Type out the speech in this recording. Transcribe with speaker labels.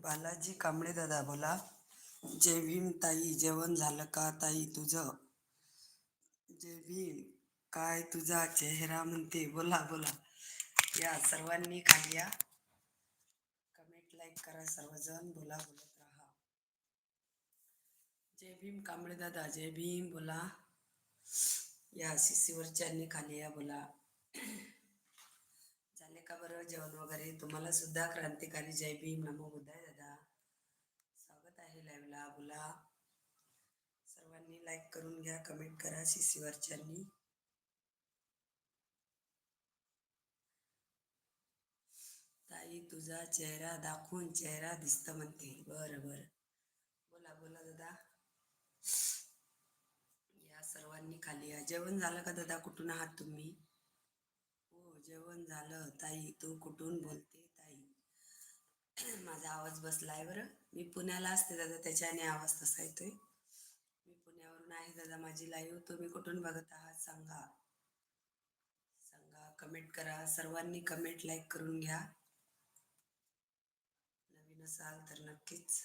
Speaker 1: बालाजी कांबळे दादा बोला. जय भीम ताई, जेवण झालं का ताई तुझं? जय भीम. काय तुझा चेहरा म्हणते, बोला बोला. या सर्वांनी खाली या, कमेंट लाईक करा, सर्वजण बोला, बोलत राहा. जय भीम कांबळे दादा, जय भीम बोला. या शिसीवरच्यांनी खाली या, बोला. झाले का बरं जेवण वगैरे? तुम्हाला सुद्धा क्रांतिकारी जय भीम, नमो बुद्धाय दादा. स्वागत आहे लाईव्हला, बोला. सर्वांनी लाईक करून घ्या, कमेंट करा शिसीवरच्यांनी. ताई तुझा चेहरा दाखवून चेहरा दिसत म्हणते. बरं बरं, बोला बोला दादा. या सर्वांनी खाली या. जेवण झालं का दादा? कुठून आहात तुम्ही? हो जेवण झालं. ताई तू कुठून बोलते ताई? माझा आवाज बसलाय बरं. मी पुण्याला असते दादा, त्याच्याने आवाज तसा येतोय. मी पुण्यावरून आहे दादा. माझी लाईव्ह तुम्ही कुठून बघत आहात सांगा. सांगा, कमेंट करा. सर्वांनी कमेंट लाईक करून घ्या. नवीन असाल तर नक्कीच